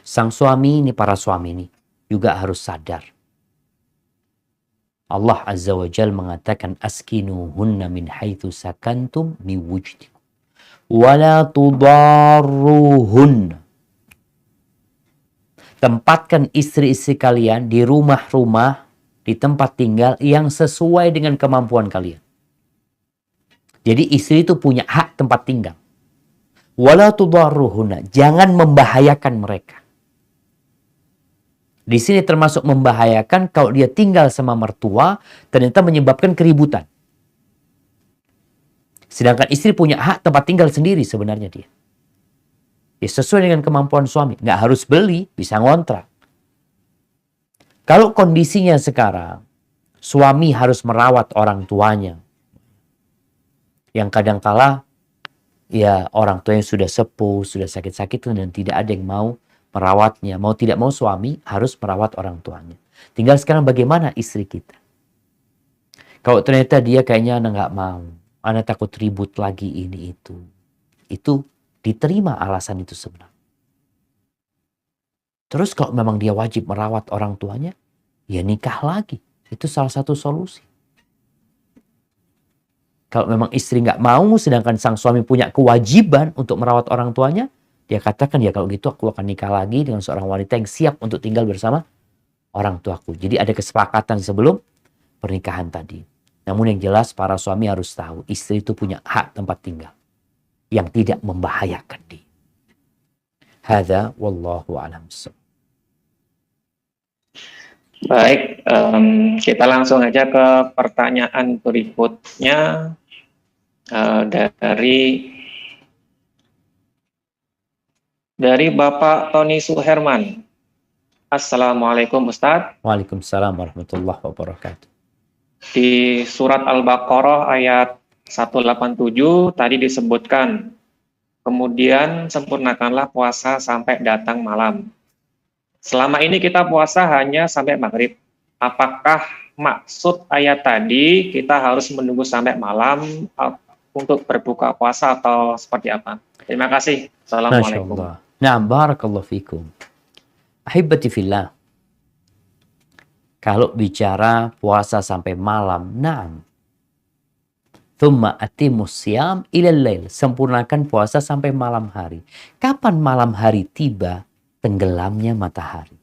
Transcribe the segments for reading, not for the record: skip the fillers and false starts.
Sang suami ini, para suami ini juga harus sadar. Allah Azza wa Jal mengatakan askinuhunna min haitsu sakantum min wujdikum wala tudarruhunna. Tempatkan istri-istri kalian di rumah-rumah, di tempat tinggal yang sesuai dengan kemampuan kalian. Jadi istri itu punya hak tempat tinggal. Wala tudarruhunna, jangan membahayakan mereka. Di sini termasuk membahayakan kalau dia tinggal sama mertua, ternyata menyebabkan keributan. Sedangkan istri punya hak tempat tinggal sendiri sebenarnya dia. Ya, sesuai dengan kemampuan suami. Nggak harus beli, bisa ngontrak. Kalau kondisinya sekarang, suami harus merawat orang tuanya. Yang kadangkala, ya orang tuanya sudah sepuh, sudah sakit-sakit dan tidak ada yang mau merawatnya. Mau tidak mau suami harus merawat orang tuanya. Tinggal sekarang bagaimana istri kita. Kalau ternyata dia kayaknya anak nggak mau, anak takut ribut lagi ini itu diterima alasan itu sebenarnya. Terus kalau memang dia wajib merawat orang tuanya, ya nikah lagi. Itu salah satu solusi. Kalau memang istri nggak mau, sedangkan sang suami punya kewajiban untuk merawat orang tuanya, dia katakan, ya kalau gitu aku akan nikah lagi dengan seorang wanita yang siap untuk tinggal bersama orang tuaku. Jadi ada kesepakatan sebelum pernikahan tadi. Namun yang jelas para suami harus tahu, istri itu punya hak tempat tinggal yang tidak membahayakan dia. Hadza wallahu a'lam. Baik, kita langsung aja ke pertanyaan berikutnya dari Bapak Tony Suherman. Assalamualaikum Ustadz. Waalaikumsalam warahmatullahi wabarakatuh. Di surat Al-Baqarah ayat 187 tadi disebutkan, kemudian sempurnakanlah puasa sampai datang malam. Selama ini kita puasa hanya sampai maghrib. Apakah maksud ayat tadi kita harus menunggu sampai malam untuk berbuka puasa atau seperti apa? Terima kasih. Assalamualaikum. Nah, barakallahu fikum. Ahibati fillah. Kalau bicara puasa sampai malam, na'am. Thumma atimus siyam ilal lail. Sempurnakan puasa sampai malam hari. Kapan malam hari tiba? Tenggelamnya matahari.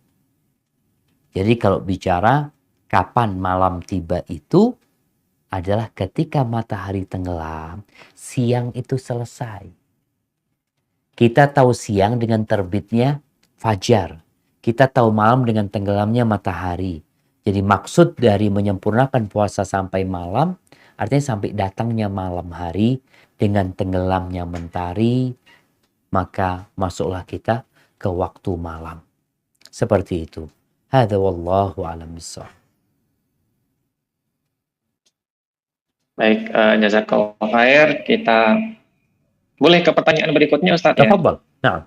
Jadi kalau bicara kapan malam tiba itu adalah ketika matahari tenggelam, siang itu selesai. Kita tahu siang dengan terbitnya fajar. Kita tahu malam dengan tenggelamnya matahari. Jadi maksud dari menyempurnakan puasa sampai malam, artinya sampai datangnya malam hari dengan tenggelamnya mentari, maka masuklah kita ke waktu malam. Seperti itu. Hadza wallahu a'lam bishawab. Baik, jazakallahu khair. Kita boleh ke pertanyaan berikutnya Ustaz ya? Tafadhal. Nah.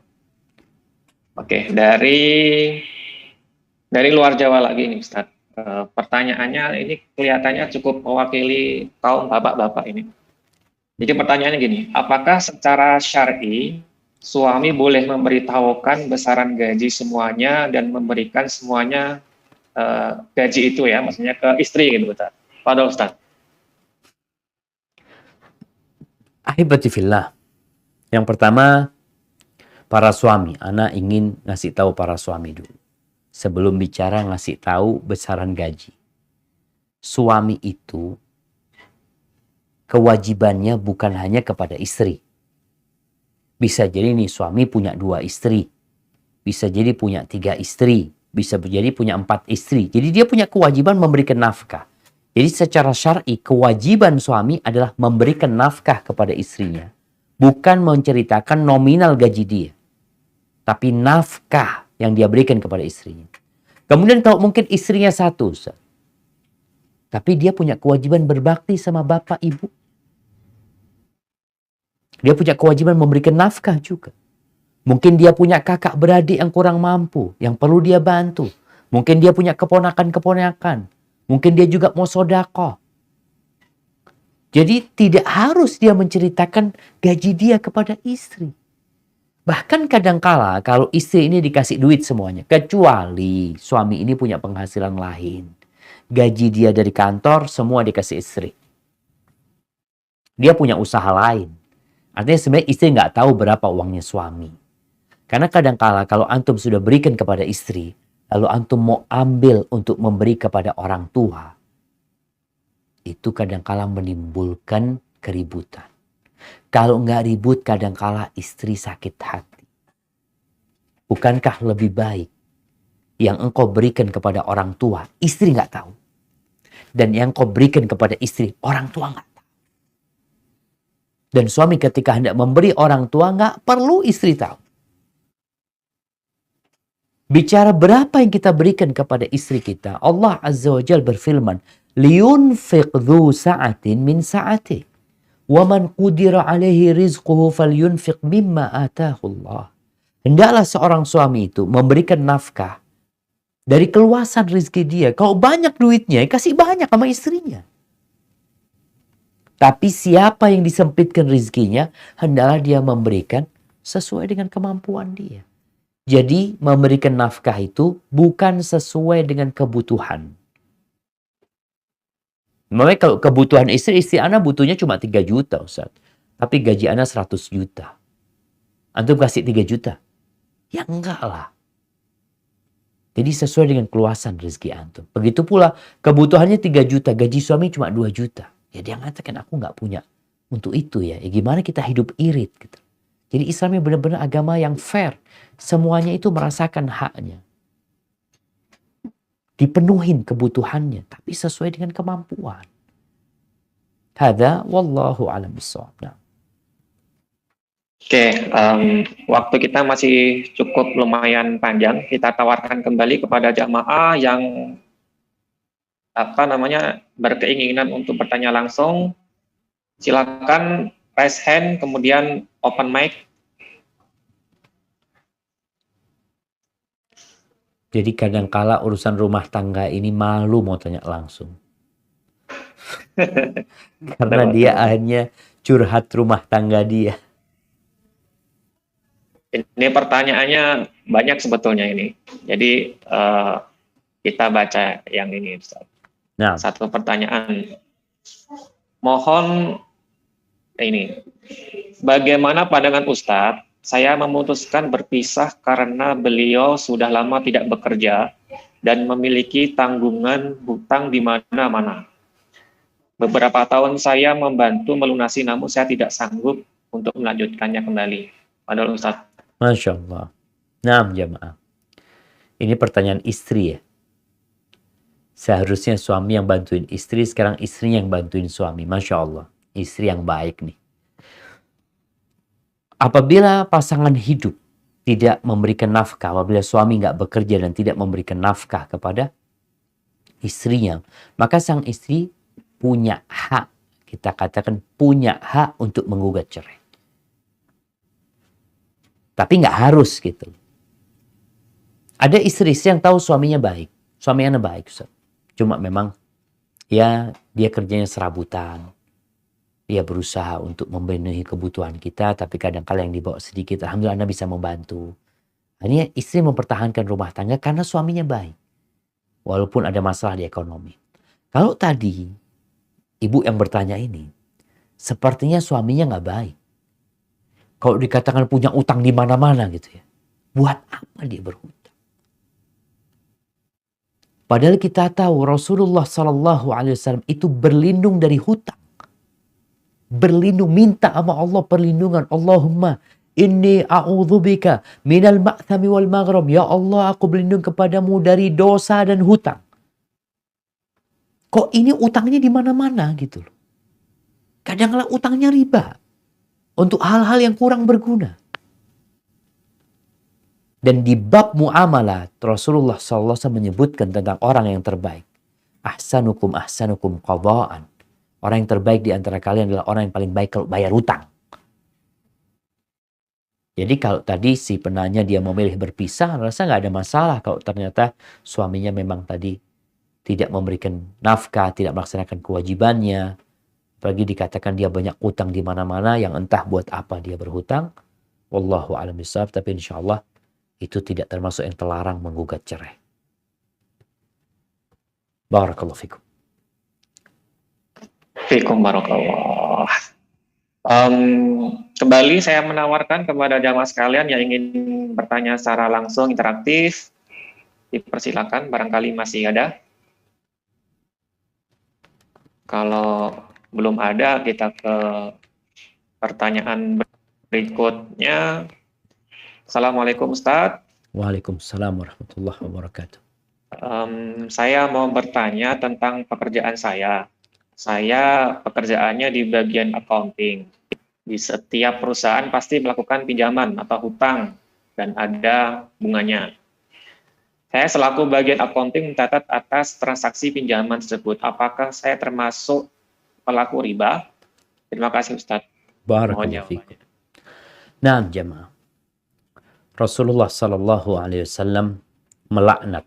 Oke, dari luar Jawa lagi nih Ustaz. Pertanyaannya ini kelihatannya cukup mewakili kaum bapak-bapak ini. Jadi pertanyaannya gini, apakah secara syar'i suami boleh memberitahukan besaran gaji semuanya dan memberikan semuanya gaji itu ya, maksudnya ke istri gitu Ustaz? Fadhol Ustaz. Ahibati fillah. Yang pertama, para suami, ana ingin ngasih tahu para suami dulu. Sebelum bicara ngasih tahu besaran gaji. Suami itu kewajibannya bukan hanya kepada istri. Bisa jadi nih suami punya 2 istri. Bisa jadi punya 3 istri. Bisa jadi punya 4 istri. Jadi dia punya kewajiban memberikan nafkah. Jadi secara syar'i kewajiban suami adalah memberikan nafkah kepada istrinya. Bukan menceritakan nominal gaji dia. Tapi nafkah yang dia berikan kepada istrinya. Kemudian kalau mungkin istrinya 1. Tapi dia punya kewajiban berbakti sama bapak ibu. Dia punya kewajiban memberikan nafkah juga. Mungkin dia punya kakak beradik yang kurang mampu, yang perlu dia bantu. Mungkin dia punya keponakan-keponakan. Mungkin dia juga mau sedekah. Jadi tidak harus dia menceritakan gaji dia kepada istri. Bahkan kadangkala kalau istri ini dikasih duit semuanya, kecuali suami ini punya penghasilan lain. Gaji dia dari kantor, semua dikasih istri. Dia punya usaha lain. Artinya sebenarnya istri nggak tahu berapa uangnya suami. Karena kadangkala kalau antum sudah berikan kepada istri, lalu antum mau ambil untuk memberi kepada orang tua, itu kadangkala menimbulkan keributan. Kalau nggak ribut, kadangkala istri sakit hati. Bukankah lebih baik yang engkau berikan kepada orang tua, istri nggak tahu. Dan yang engkau berikan kepada istri, orang tua nggak tahu. Dan suami ketika hendak memberi orang tua, nggak perlu istri tahu. Bicara berapa yang kita berikan kepada istri kita, Allah Azza wa Jal berfirman, liyunfiq dhu sa'atin min sa'atih. وَمَنْ قُدِرَ عَلَيْهِ رِزْقُهُ فَلْيُنْفِقْ مِمَّا آتَاهُ اللَّهُ. Hendaklah seorang suami itu memberikan nafkah dari keluasan rezeki dia. Kalau banyak duitnya, kasih banyak sama istrinya. Tapi siapa yang disempitkan rezekinya, hendaklah dia memberikan sesuai dengan kemampuan dia. Jadi memberikan nafkah itu bukan sesuai dengan kebutuhan. Makanya kalau kebutuhan istri anak butuhnya cuma 3 juta Ustaz. Tapi gaji anak 100 juta. Antum kasih 3 juta? Ya enggak lah. Jadi sesuai dengan keluasan rezeki antum. Begitu pula kebutuhannya 3 juta, gaji suami cuma 2 juta. Ya dia mengatakan aku nggak punya untuk itu ya. Ya gimana kita hidup irit gitu. Jadi Islam yang benar-benar agama yang fair. Semuanya itu merasakan haknya. Dipenuhin kebutuhannya, tapi sesuai dengan kemampuan. Hada wallahu a'lam bishawab. Nah. Oke, waktu kita masih cukup lumayan panjang. Kita tawarkan kembali kepada jamaah yang berkeinginan untuk bertanya langsung. Silakan raise hand, kemudian open mic. Jadi kadangkala urusan rumah tangga ini malu mau tanya langsung. Karena dia hanya curhat rumah tangga dia. Ini pertanyaannya banyak sebetulnya ini. Jadi kita baca yang ini. Nah. Satu pertanyaan. Mohon ini. Bagaimana pandangan Ustadz? Saya memutuskan berpisah karena beliau sudah lama tidak bekerja dan memiliki tanggungan hutang di mana-mana. Beberapa tahun saya membantu melunasi, namun saya tidak sanggup untuk melanjutkannya kembali. Padahal Ustaz. Masya Allah. Nah, jamaah. Ini pertanyaan istri ya. Seharusnya suami yang bantuin istri, sekarang istrinya yang bantuin suami. Masya Allah. Istri yang baik nih. Apabila pasangan hidup tidak memberikan nafkah, apabila suami nggak bekerja dan tidak memberikan nafkah kepada istrinya, maka sang istri punya hak, kita katakan punya hak untuk menggugat cerai. Tapi nggak harus gitu. Ada istri-istri yang tahu suaminya baik, suaminya baik, Ustaz. Cuma memang ya dia kerjanya serabutan. Dia berusaha untuk memenuhi kebutuhan kita, tapi kadang-kadang yang dibawa sedikit, alhamdulillah Anda bisa membantu. Ini istri mempertahankan rumah tangga karena suaminya baik. Walaupun ada masalah di ekonomi. Kalau tadi, ibu yang bertanya ini, sepertinya suaminya nggak baik. Kalau dikatakan punya utang di mana-mana gitu ya. Buat apa dia berhutang? Padahal kita tahu Rasulullah SAW itu berlindung dari hutang. Berlindung, minta sama Allah perlindungan. Allahumma inni a'udzubika minal ma'thami wal maghram. Ya Allah, aku berlindung kepadamu dari dosa dan hutang. Kok ini utangnya di mana-mana gitu loh. Kadang-kadang utangnya riba. Untuk hal-hal yang kurang berguna. Dan di bab muamalah, Rasulullah SAW menyebutkan tentang orang yang terbaik. Ahsanukum qada'an. Orang yang terbaik di antara kalian adalah orang yang paling baik kalau bayar hutang. Jadi kalau tadi si penanya dia memilih berpisah, rasa nggak ada masalah kalau ternyata suaminya memang tadi tidak memberikan nafkah, tidak melaksanakan kewajibannya. Apalagi dikatakan dia banyak utang di mana-mana yang entah buat apa dia berhutang. Wallahu a'lam bishawab, tapi insya Allah itu tidak termasuk yang terlarang menggugat cerai. Barakallahu fikum. Fikum barakallah. Kembali saya menawarkan kepada jamaah sekalian yang ingin bertanya secara langsung interaktif, dipersilakan, barangkali masih ada. Kalau belum ada, kita ke pertanyaan berikutnya. Assalamualaikum Ustadz. Waalaikumsalam warahmatullahi wabarakatuh. Saya mau bertanya tentang pekerjaan saya. Saya pekerjaannya di bagian accounting. Di setiap perusahaan pasti melakukan pinjaman atau hutang dan ada bunganya. Saya selaku bagian accounting mencatat atas transaksi pinjaman tersebut. Apakah saya termasuk pelaku riba? Terima kasih Ustadz. Barakallahu fikum. Nah, jemaah. Rasulullah sallallahu alaihi wasallam melaknat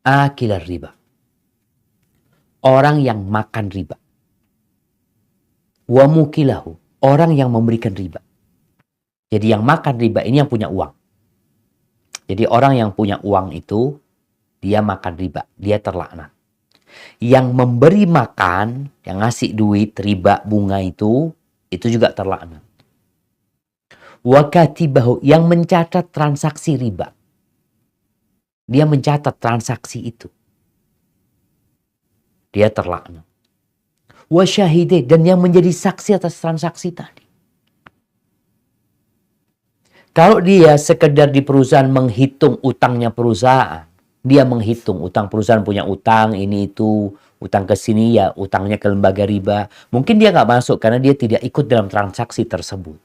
akilar riba. Orang yang makan riba. Wa mukilahu, orang yang memberikan riba. Jadi yang makan riba ini yang punya uang. Jadi orang yang punya uang itu, dia makan riba, dia terlaknat. Yang memberi makan, yang ngasih duit, riba, bunga itu juga terlaknat. Wa katibahu, yang mencatat transaksi riba. Dia mencatat transaksi itu. Dia terlaknat. Wa syahide, dan yang menjadi saksi atas transaksi tadi. Kalau dia sekedar di perusahaan menghitung utangnya perusahaan, dia menghitung utang perusahaan, punya utang ini itu, utang ke sini ya, utangnya ke lembaga riba. Mungkin dia nggak masuk karena dia tidak ikut dalam transaksi tersebut.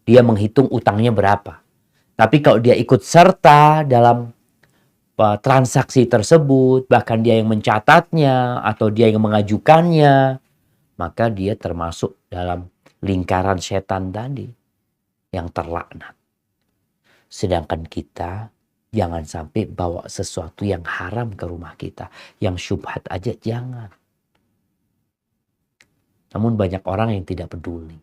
Dia menghitung utangnya berapa. Tapi kalau dia ikut serta dalam transaksi tersebut, bahkan dia yang mencatatnya atau dia yang mengajukannya, maka dia termasuk dalam lingkaran setan tadi yang terlaknat. Sedangkan kita jangan sampai bawa sesuatu yang haram ke rumah kita, yang syubhat aja jangan. Namun banyak orang yang tidak peduli.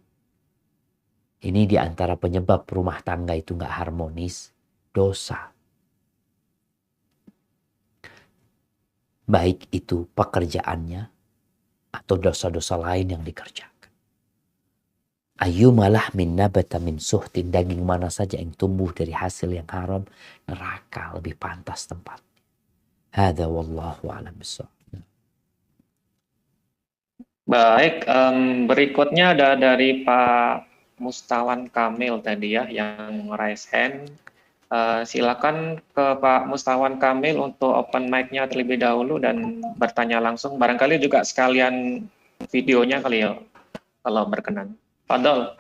Ini di antara penyebab rumah tangga itu nggak harmonis, dosa. Baik itu pekerjaannya atau dosa-dosa lain yang dikerjakan. Ayyumalah min nabata min suhtin, daging mana saja yang tumbuh dari hasil yang haram, neraka lebih pantas tempat. Hadza wallahu a'lam bishawab. Baik, berikutnya ada dari Pak Mustawan Kamil tadi ya, yang raise hand. Silakan ke Pak Mustawan Kamil untuk open mic-nya terlebih dahulu dan bertanya langsung. Barangkali juga sekalian videonya kali ya, kalau berkenan. Fadol.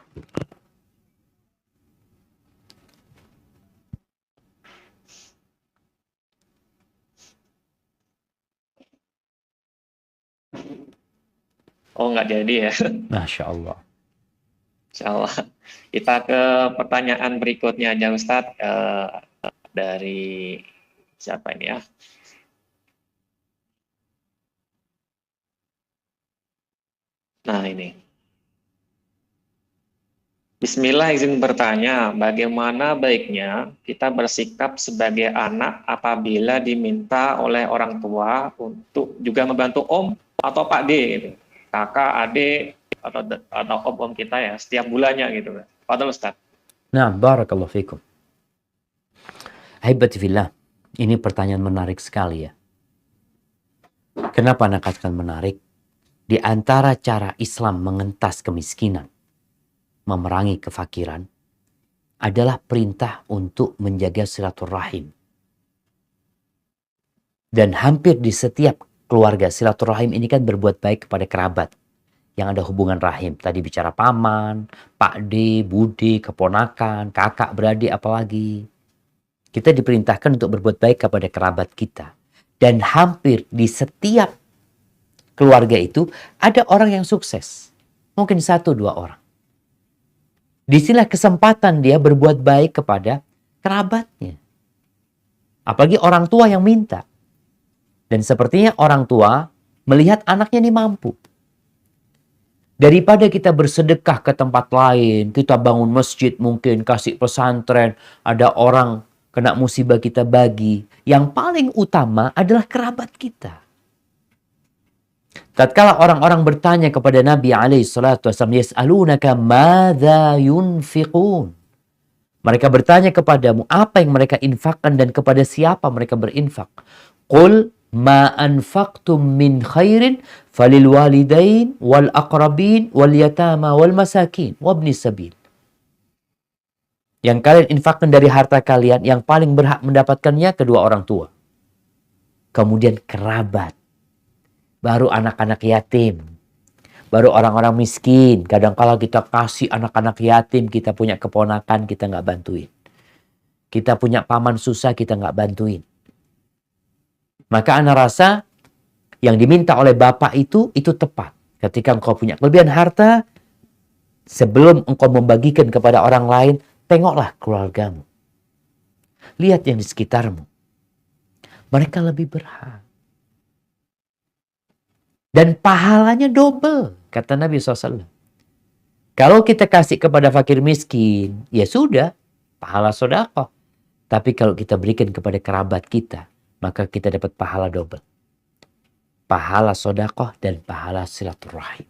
Oh, nggak jadi ya. Masya Allah. Insya Allah. Kita ke pertanyaan berikutnya aja Ustadz. Dari siapa ini ya? Nah ini. Bismillah, izin bertanya, bagaimana baiknya kita bersikap sebagai anak apabila diminta oleh orang tua untuk juga membantu om atau Pak D, gitu. Kakak, adik, atau om kita ya, setiap bulannya gitu. Fadhol Ustaz. Nah, barakallahu fikum. Ahibati fillah, ini pertanyaan menarik sekali ya. Kenapa anak katakan menarik? Di antara cara Islam mengentas kemiskinan, memerangi kefakiran, adalah perintah untuk menjaga silaturahim. Dan hampir di setiap keluarga, silaturahim ini kan berbuat baik kepada kerabat yang ada hubungan rahim. Tadi bicara paman, Pak D, Bude, keponakan, kakak, beradik, apalagi. Kita diperintahkan untuk berbuat baik kepada kerabat kita. Dan hampir di setiap keluarga itu ada orang yang sukses. Mungkin 1-2 orang. Disinilah kesempatan dia berbuat baik kepada kerabatnya. Apalagi orang tua yang minta. Dan sepertinya orang tua melihat anaknya ini mampu. Daripada kita bersedekah ke tempat lain, kita bangun masjid mungkin, kasih pesantren, ada orang kena musibah kita bagi. Yang paling utama adalah kerabat kita. Tatkala orang-orang bertanya kepada Nabi SAW, yas'alunaka madza yunfiqun. Mereka bertanya kepadamu apa yang mereka infakkan dan kepada siapa mereka berinfak. Qul ma anfaqtum min khairin falil walidain wal aqrabin wal yatama wal masakin wabni sabil. Yang kalian infakkan dari harta kalian, yang paling berhak mendapatkannya kedua orang tua. Kemudian kerabat. Baru anak-anak yatim. Baru orang-orang miskin. Kadang-kala kita kasih anak-anak yatim, kita punya keponakan, kita nggak bantuin. Kita punya paman susah, kita nggak bantuin. Maka ana rasa yang diminta oleh Bapak itu tepat. Ketika engkau punya kelebihan harta, sebelum engkau membagikan kepada orang lain, tengoklah keluargamu. Lihat yang di sekitarmu. Mereka lebih berhak. Dan pahalanya double, kata Nabi SAW. Kalau kita kasih kepada fakir miskin, ya sudah, pahala sedekah. Tapi kalau kita berikan kepada kerabat kita, maka kita dapat pahala double. Pahala sedekah dan pahala silaturahim.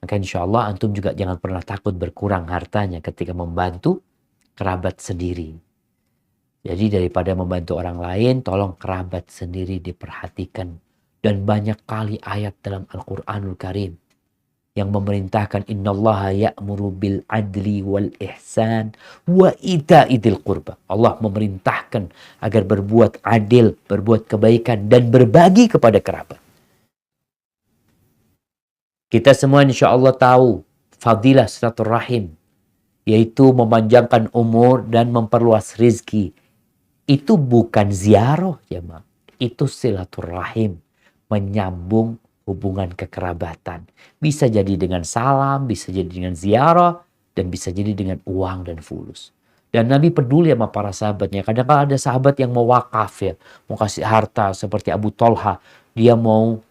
Maka insya Allah antum juga jangan pernah takut berkurang hartanya ketika membantu kerabat sendiri. Jadi daripada membantu orang lain, tolong kerabat sendiri diperhatikan. Dan banyak kali ayat dalam Al-Quranul Karim yang memerintahkan innallaha ya'muru bil adli wal ihsan wa ita'idil qurba. Allah memerintahkan agar berbuat adil, berbuat kebaikan dan berbagi kepada kerabat. Kita semua insya Allah tahu fadilah silaturahim, yaitu memanjangkan umur dan memperluas rizki. Itu bukan ziarah ya, itu silaturahim. Menyambung hubungan kekerabatan. Bisa jadi dengan salam, bisa jadi dengan ziarah, dan bisa jadi dengan uang dan fulus. Dan Nabi peduli sama para sahabatnya. Kadang-kadang ada sahabat yang mau wakaf ya, mau kasih harta seperti Abu Talha. Dia mau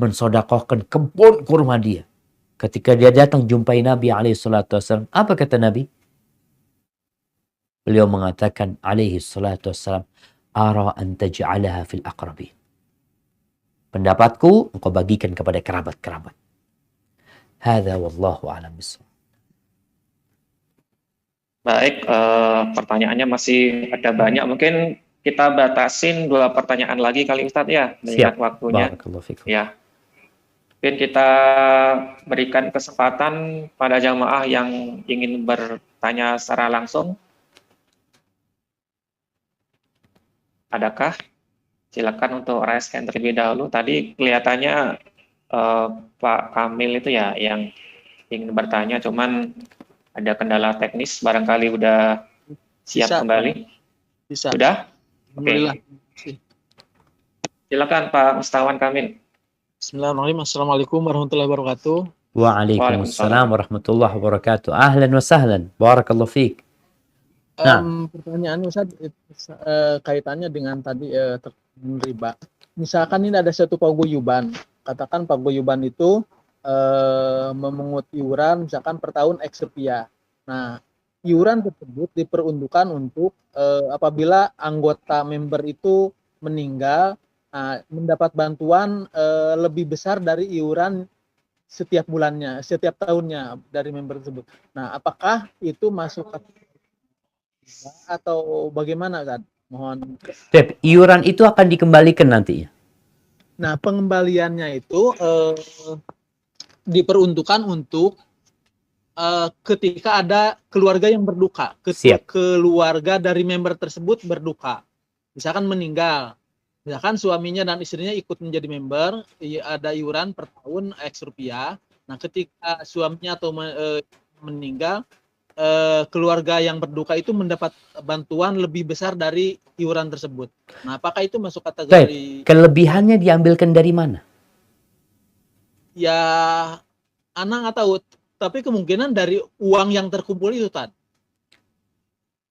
mensodakohkan kebun kurma dia. Ketika dia datang jumpai Nabi SAW, apa kata Nabi? Beliau mengatakan SAW, ara an taj'alaha fil aqrabin. Pendapatku, engkau bagikan kepada kerabat-kerabat. Hadza wallahu a'lam bishawab. Baik, pertanyaannya masih ada banyak. Mungkin kita batasin 2 pertanyaan lagi kali Ustadz ya, mengingat waktunya. Barakallahu fikum. Ya. Mungkin kita berikan kesempatan pada jamaah yang ingin bertanya secara langsung. Adakah? Silakan untuk raise hand terlebih dahulu. Tadi kelihatannya Pak Kamil itu ya yang ingin bertanya, cuman ada kendala teknis, barangkali udah siap kembali. Bisa. Sudah? Alhamdulillah. Oke. Silakan Pak Mustawan Kamil. Bismillahirrahmanirrahim. Assalamualaikum warahmatullahi wabarakatuh. Waalaikumsalam warahmatullahi wabarakatuh. Ahlan wa sahlan. Barakallahu fiik. Pertanyaan Ustaz, kaitannya dengan tadi riba. Misalkan ini ada satu paguyuban, katakan paguyuban itu memungut iuran misalkan per tahun X rupiah. Nah, iuran tersebut diperuntukkan untuk apabila anggota member itu meninggal, mendapat bantuan lebih besar dari iuran setiap bulannya, setiap tahunnya dari member tersebut. Nah, apakah itu masuk atau bagaimana kan? Mohon. Iuran itu akan dikembalikan nantinya. Nah, pengembaliannya itu diperuntukkan untuk ketika ada keluarga yang berduka, keluarga dari member tersebut berduka, misalkan meninggal, misalkan suaminya dan istrinya ikut menjadi member, ada iuran per tahun X rupiah. Nah, ketika suaminya atau meninggal, keluarga yang berduka itu mendapat bantuan lebih besar dari iuran tersebut. Nah, apakah itu masuk kategori? Kelebihannya diambilkan dari mana? Ya, anak nggak tahu. Tapi kemungkinan dari uang yang terkumpul itu, Tad.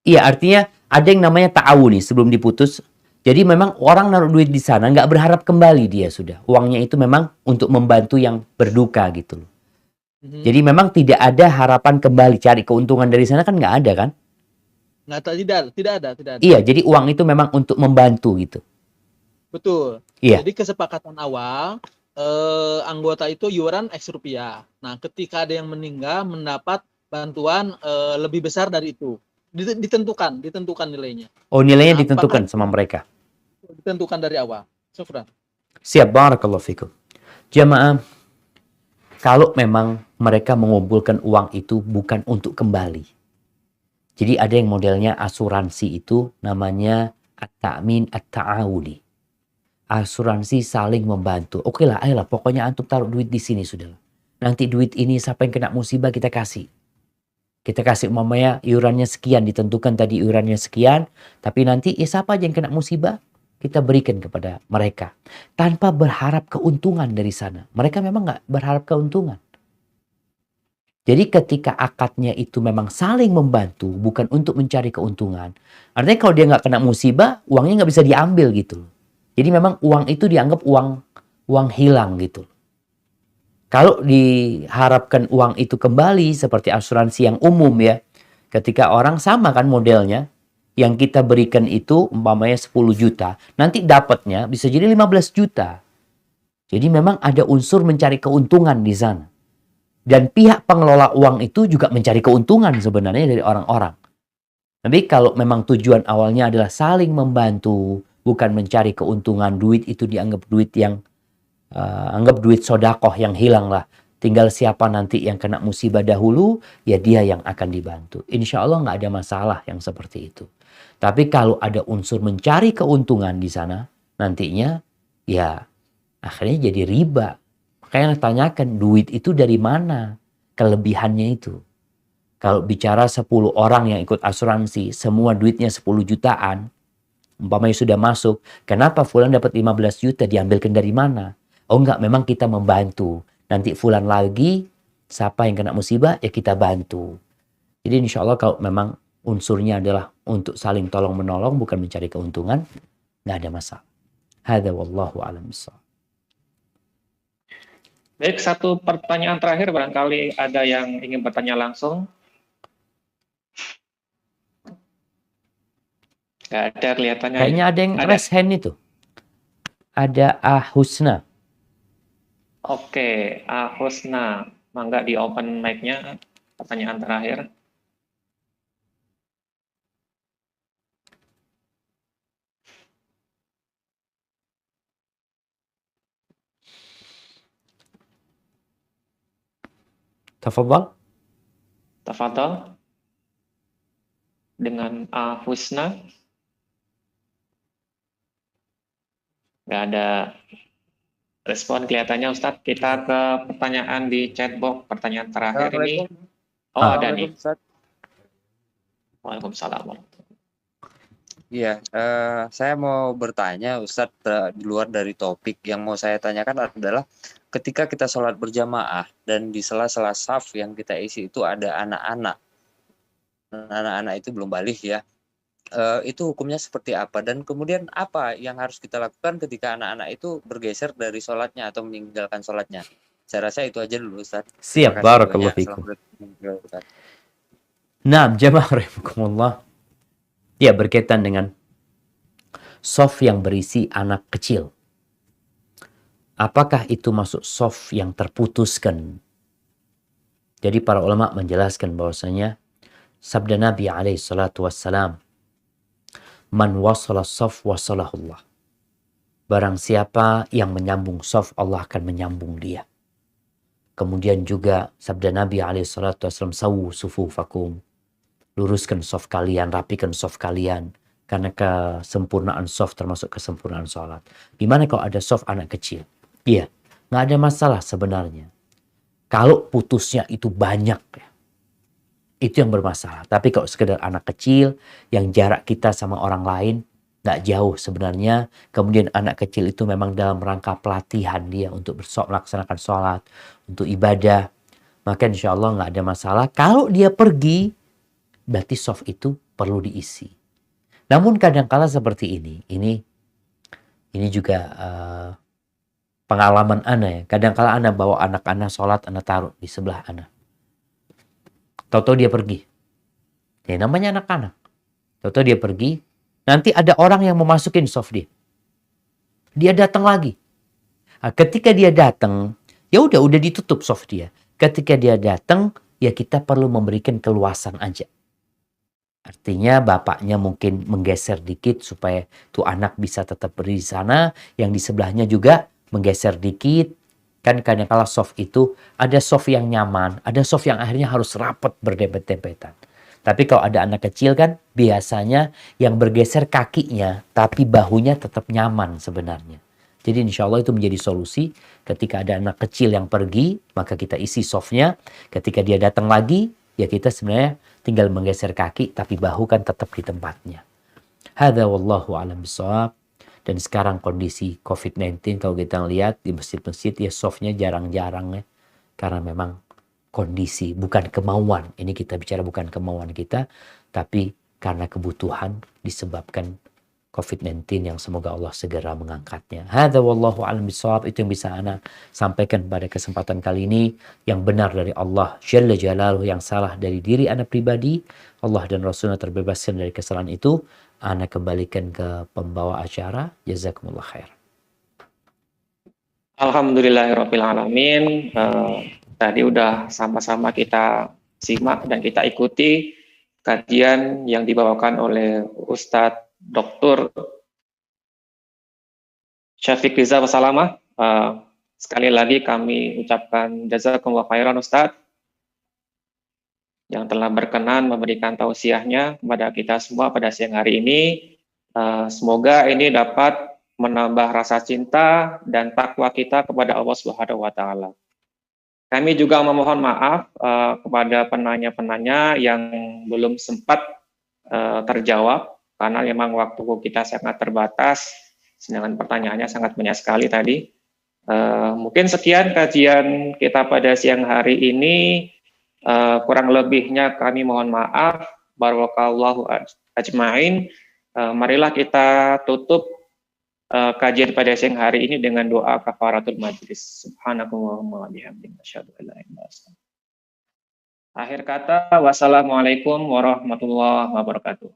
Iya, artinya ada yang namanya ta'awuni sebelum diputus. Jadi memang orang naruh duit di sana nggak berharap kembali dia sudah. Uangnya itu memang untuk membantu yang berduka gitu loh. Jadi memang tidak ada harapan kembali cari keuntungan dari sana kan nggak ada kan? Nggak, tidak ada. Iya, jadi uang itu memang untuk membantu gitu. Betul. Iya. Jadi kesepakatan awal anggota itu iuran X rupiah. Nah, ketika ada yang meninggal mendapat bantuan lebih besar dari itu. Ditentukan nilainya. Oh, nilainya Nah, ditentukan apakah sama mereka. ditentukan dari awal? Syukran. Siap, barakallahu fikum. Jamaah, kalau memang mereka mengumpulkan uang itu bukan untuk kembali. Jadi ada yang modelnya asuransi itu namanya at-ta'min at-ta'awuni. Asuransi saling membantu. Oke lah, ayolah pokoknya antum taruh duit di sini sudah. Nanti duit ini siapa yang kena musibah kita kasih. Kita kasih umpamanya iurannya sekian, ditentukan tadi iurannya sekian, tapi nanti siapa aja yang kena musibah kita berikan kepada mereka tanpa berharap keuntungan dari sana. Mereka memang nggak berharap keuntungan. Jadi ketika akadnya itu memang saling membantu, bukan untuk mencari keuntungan. Artinya kalau dia nggak kena musibah, uangnya nggak bisa diambil gitu. Jadi memang uang itu dianggap uang hilang gitu. Kalau diharapkan uang itu kembali seperti asuransi yang umum ya, ketika orang sama kan modelnya, yang kita berikan itu umpamanya 10 juta, nanti dapatnya bisa jadi 15 juta. Jadi memang ada unsur mencari keuntungan di sana. Dan pihak pengelola uang itu juga mencari keuntungan sebenarnya dari orang-orang. Tapi kalau memang tujuan awalnya adalah saling membantu, bukan mencari keuntungan, duit itu dianggap duit yang anggap duit sodakoh yang hilang lah. Tinggal siapa nanti yang kena musibah dahulu, ya dia yang akan dibantu. Insya Allah nggak ada masalah yang seperti itu. Tapi kalau ada unsur mencari keuntungan di sana, nantinya ya akhirnya jadi riba. Makanya tanyakan duit itu dari mana kelebihannya itu. Kalau bicara 10 orang yang ikut asuransi, semua duitnya 10 jutaan, umpamanya sudah masuk, kenapa fulan dapat 15 juta diambilkan dari mana? Oh enggak, memang kita membantu. Nanti fulan lagi, siapa yang kena musibah, ya kita bantu. Jadi insya Allah kalau memang unsurnya adalah untuk saling tolong-menolong, bukan mencari keuntungan, nggak ada masalah. Hadza wallahu a'lam bishawab. Baik, satu pertanyaan terakhir, barangkali ada yang ingin bertanya langsung. Nggak ada kelihatannya. Kayaknya ada yang raise hand itu. Ada Husna. Oke, Husna, mangga di open mic-nya, pertanyaan terakhir. Tafadhal. Tafadhal. Dengan Husna. Nggak ada respon kelihatannya, Ustadz. Kita ke pertanyaan di chatbox, pertanyaan terakhir ini. Oh, ada nih. Waalaikumsalam. Iya, saya mau bertanya Ustadz, di luar dari topik yang mau saya tanyakan adalah ketika kita sholat berjamaah dan di sela-sela saf yang kita isi itu ada anak-anak. Anak-anak itu belum balik ya. Itu hukumnya seperti apa dan kemudian apa yang harus kita lakukan ketika anak-anak itu bergeser dari sholatnya atau meninggalkan sholatnya? Saya rasa itu aja dulu Ustaz. Siap, barakallahu fikum. Nah, jamaah rahimakumullah. Ya, berkaitan dengan shaf yang berisi anak kecil. Apakah itu masuk shaf yang terputuskan? Jadi para ulama menjelaskan bahwasanya sabda Nabi alaihi salatu wassalam, man wasala shaf wasalahullah. Barang siapa yang menyambung shaf, Allah akan menyambung dia. Kemudian juga sabda Nabi alaihi salatu wassalam, sawu sufufakum. Luruskan shaf kalian, rapikan shaf kalian. Karena kesempurnaan shaf termasuk kesempurnaan sholat. Gimana kalau ada shaf anak kecil? Iya, nggak ada masalah sebenarnya. Kalau putusnya itu banyak ya. Itu yang bermasalah. Tapi kalau sekedar anak kecil yang jarak kita sama orang lain nggak jauh sebenarnya. Kemudian anak kecil itu memang dalam rangka pelatihan dia untuk melaksanakan sholat, untuk ibadah. Maka insya Allah nggak ada masalah. Kalau dia pergi, berarti shaf itu perlu diisi. Namun kadang-kala seperti ini Ini juga pengalaman ana ya. Kadang-kala ana bawa anak ana sholat, ana taruh di sebelah ana. Tahu-tahu dia pergi. Ya namanya anak-anak. Tahu-tahu dia pergi. Nanti ada orang yang mau masukin soft dia. Dia datang lagi. Nah, ketika dia datang, ya udah ditutup soft dia. Ketika dia datang, ya kita perlu memberikan keluasan aja. Artinya bapaknya mungkin menggeser dikit supaya tuh anak bisa tetap berdiri di sana, yang di sebelahnya juga menggeser dikit. Kan kadang-kala soft itu ada soft yang nyaman, ada soft yang akhirnya harus rapat berdempet-dempetan. Tapi kalau ada anak kecil kan biasanya yang bergeser kakinya, tapi bahunya tetap nyaman sebenarnya. Jadi insya Allah itu menjadi solusi. Ketika ada anak kecil yang pergi, maka kita isi softnya. Ketika dia datang lagi, ya kita sebenarnya tinggal menggeser kaki, tapi bahu kan tetap di tempatnya. Hadza wallahu a'lam bishawab. Dan sekarang kondisi COVID-19 kalau kita lihat di masjid-masjid ya softnya jarang-jarang ya. Karena memang kondisi, bukan kemauan. Ini kita bicara bukan kemauan kita, tapi karena kebutuhan disebabkan COVID-19 yang semoga Allah segera mengangkatnya. Hadza wallahu a'lam bishawab. Itu yang bisa ana sampaikan pada kesempatan kali ini. Yang benar dari Allah Jalla Jalaluhu, yang salah dari diri ana pribadi. Allah dan Rasulnya terbebaskan dari kesalahan itu. Ana kembalikan ke pembawa acara. Jazakumullah khair. Alhamdulillahirabbil alamin. Tadi udah sama-sama kita simak dan kita ikuti kajian yang dibawakan oleh Ustadz Dr. Syafiq Riza Wasalamah. Sekali lagi kami ucapkan jazakumullah khairan Ustadz yang telah berkenan memberikan tausiahnya kepada kita semua pada siang hari ini. Semoga ini dapat menambah rasa cinta dan takwa kita kepada Allah Subhanahu wa taala. Kami juga memohon maaf kepada penanya-penanya yang belum sempat terjawab karena memang waktu kita sangat terbatas, sedangkan pertanyaannya sangat banyak sekali tadi. Mungkin sekian kajian kita pada siang hari ini. Kurang lebihnya kami mohon maaf. Barakallahu ajmain. Marilah kita tutup kajian pada siang hari ini dengan doa kafaratul majlis. Subhanakallahumma wa bihamdika asyhadu an la ilaha illa anta. Akhir kata, wassalamualaikum warahmatullahi wabarakatuh.